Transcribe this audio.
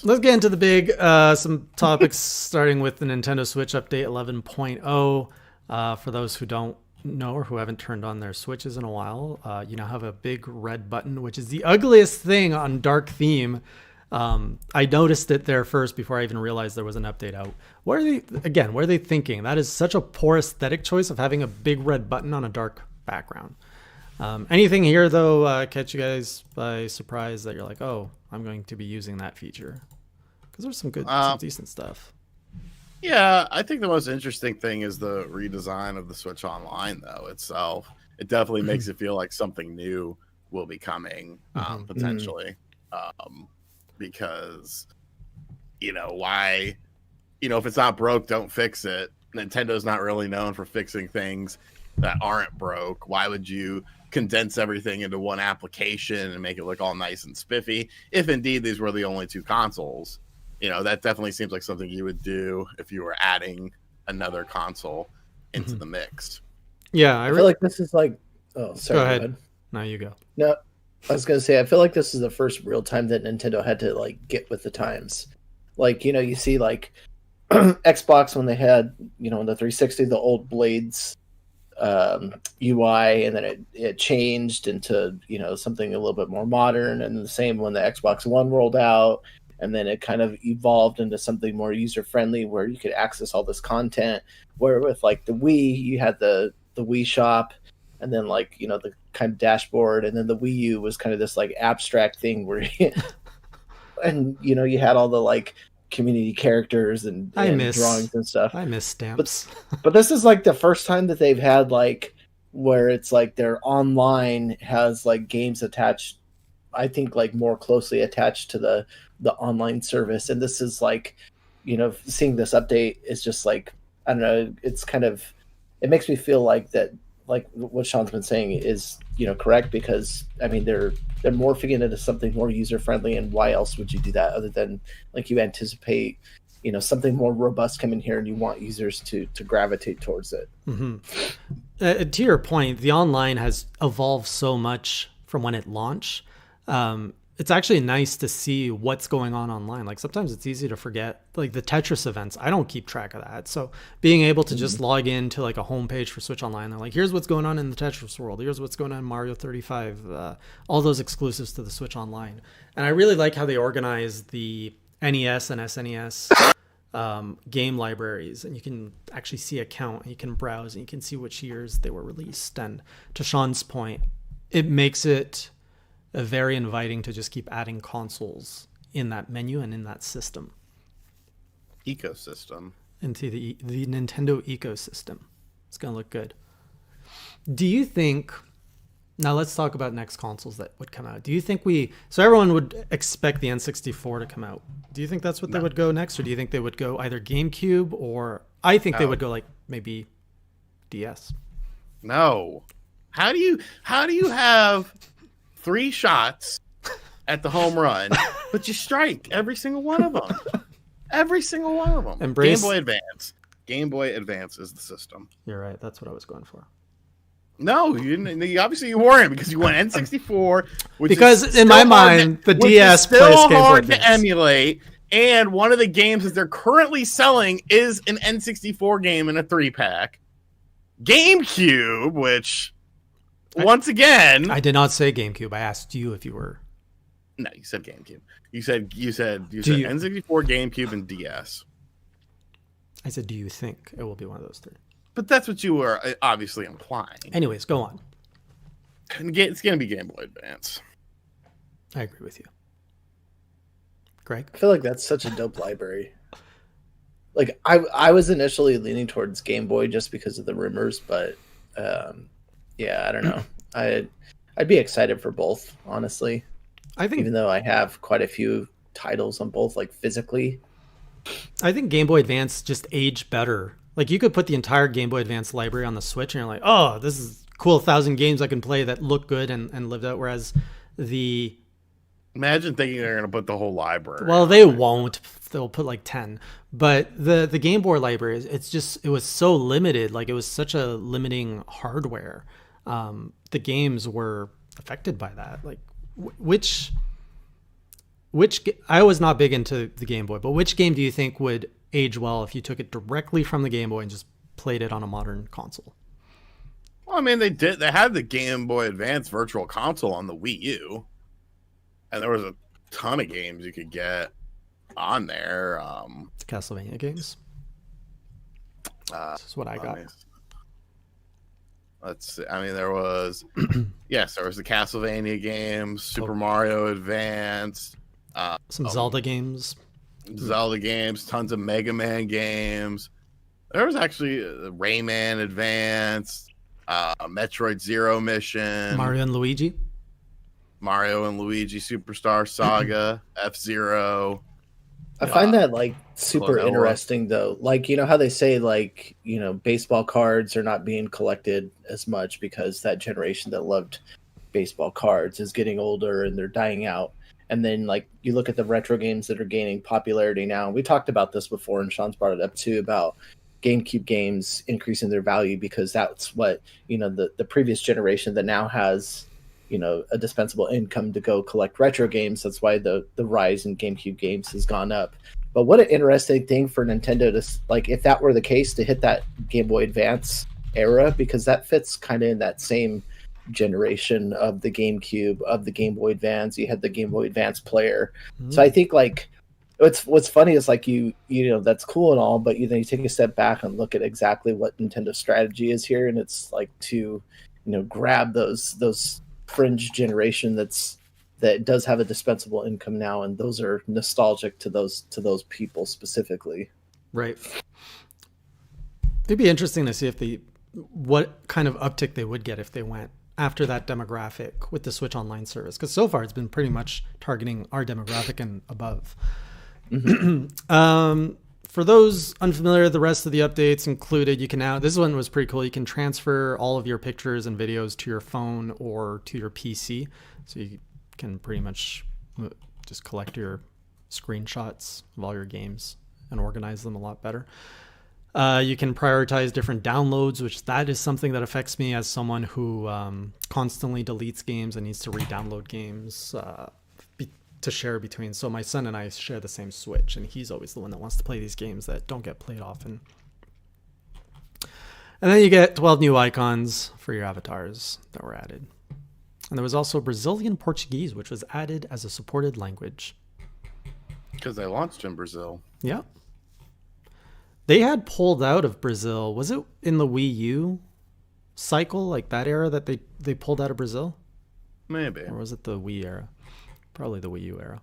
Let's get into the big some topics starting with the Nintendo Switch update 11.0. For those who don't know or who haven't turned on their Switches in a while, you now have a big red button, which is the ugliest thing on Dark Theme. I noticed it there first before I even realized there was an update out. What are they thinking? That is such a poor aesthetic choice of having a big red button on a dark background. Anything here though catch you guys by surprise that you're like, oh, I'm going to be using that feature? Because there's some decent stuff. Yeah, I think the most interesting thing is the redesign of the Switch Online though itself. It definitely makes it feel like something new will be coming potentially. Because why, if it's not broke, don't fix it. Nintendo's not really known for fixing things that aren't broke. Why would you condense everything into one application and make it look all nice and spiffy if indeed these were the only two consoles? That definitely seems like something you would do if you were adding another console into the mix. Yeah, I feel like this is like, oh, sorry. Go ahead. Now you go. No, I was going to say, I feel like this is the first real time that Nintendo had to get with the times. You see Xbox when they had, the 360, the old Blades UI, and then it changed into, something a little bit more modern. And the same when the Xbox One rolled out, and then it kind of evolved into something more user friendly where you could access all this content. Where with the Wii, you had the Wii Shop, and then the kind of dashboard, and then the Wii U was kind of this abstract thing where you had all the community characters and drawings and stuff. I miss stamps. But this is the first time that they've had where it's their online has games attached, I think more closely attached to the online service. And this is seeing this update is just I don't know, it's kind of, it makes me feel that what Sean's been saying is, correct, because I mean they're morphing it into something more user friendly, and why else would you do that other than you anticipate, something more robust coming here and you want users to gravitate towards it. To your point, the online has evolved so much from when it launched. It's actually nice to see what's going on online. Sometimes it's easy to forget, the Tetris events. I don't keep track of that. So being able to just log into a homepage for Switch Online, they're here's what's going on in the Tetris world. Here's what's going on in Mario 35. All those exclusives to the Switch Online. And I really like how they organize the NES and SNES game libraries. And you can actually see a count. And you can browse and you can see which years they were released. And to Sean's point, it makes it very inviting to just keep adding consoles in that menu and in that system. Ecosystem. Into the Nintendo ecosystem. It's going to look good. Do you think... Now let's talk about next consoles that would come out. Do you think So everyone would expect the N64 to come out. Do you think that's what they would go next? Or do you think they would go either GameCube or... I think they would go maybe DS. No. How do you have 3 shots at the home run, but you strike every single one of them? Every single one of them. Game Boy Advance. Game Boy Advance is the system. You're right. That's what I was going for. No, you didn't. Obviously, you weren't, because you went N64, which because is in my mind the DS plays Game Boy Advance. Hard to emulate, and one of the games that they're currently selling is an N64 game in a 3-pack. GameCube, which once again, I did not say GameCube. I asked you if you were. No, you said GameCube. You said N64, GameCube, and DS. I said, do you think it will be one of those 3? But that's what you were obviously implying. Anyways, go on. It's going to be Game Boy Advance. I agree with you. Greg? I feel like that's such a dope library. I was initially leaning towards Game Boy just because of the rumors, but yeah, I don't know. I'd be excited for both, honestly. I think, even though I have quite a few titles on both, physically. I think Game Boy Advance just aged better. You could put the entire Game Boy Advance library on the Switch, and you're like, oh, this is cool. 1,000 games I can play that look good and lived out. Whereas imagine thinking they're going to put the whole library. Well, they won't. They'll put 10. But the Game Boy library, it was so limited. It was such a limiting hardware. The games were affected by that. Which I was not big into the Game Boy, but which game do you think would age well if you took it directly from the Game Boy and just played it on a modern console? Well, I mean, they had the Game Boy Advance Virtual Console on the Wii U, and there was a ton of games you could get on there. The Castlevania games. This is what I got. Let's see. I mean, there was yes, there was the Castlevania games, Super Mario Advance, some Zelda games, tons of Mega Man games. There was actually Rayman Advance, Metroid Zero Mission, Mario and Luigi Superstar Saga, F-Zero. I find that like super interesting though. Like, you know how they say like, you know, baseball cards are not being collected as much because that generation that loved baseball cards is getting older and they're dying out. And then like you look at the retro games that are gaining popularity now. We talked about this before and Sean's brought it up too about GameCube games increasing their value because that's what, you know, the previous generation that now has, you know, a dispensable income to go collect retro games. That's why the rise in GameCube games has gone up. But what an interesting thing for Nintendo to, like, if that were the case, to hit that Game Boy Advance era, because that fits kind of in that same generation of the GameCube, of the Game Boy Advance. You had the Game Boy Advance player. Mm-hmm. So I think, like, what's funny is, like, you know, that's cool and all, but then you take a step back and look at exactly what Nintendo's strategy is here, and it's, like, to, you know, grab those fringe generation that does have a dispensable income now, and those are nostalgic to those people specifically. Right. It'd be interesting to see if what kind of uptick they would get if they went after that demographic with the Switch Online service, because so far it's been pretty much targeting our demographic and above. Mm-hmm. For those unfamiliar, the rest of the updates included, you can now, this one was pretty cool, you can transfer all of your pictures and videos to your phone or to your PC. So you can pretty much just collect your screenshots of all your games and organize them a lot better. You can prioritize different downloads, which that is something that affects me as someone who constantly deletes games and needs to re-download games to share between. So my son and I share the same Switch, and he's always the one that wants to play these games that don't get played often. And then you get 12 new icons for your avatars that were added. And there was also Brazilian Portuguese, which was added as a supported language. Because they launched in Brazil. Yeah. They had pulled out of Brazil. Was it in the Wii U cycle, like that era, that they pulled out of Brazil? Maybe. Or was it the Wii era? Probably the Wii U era.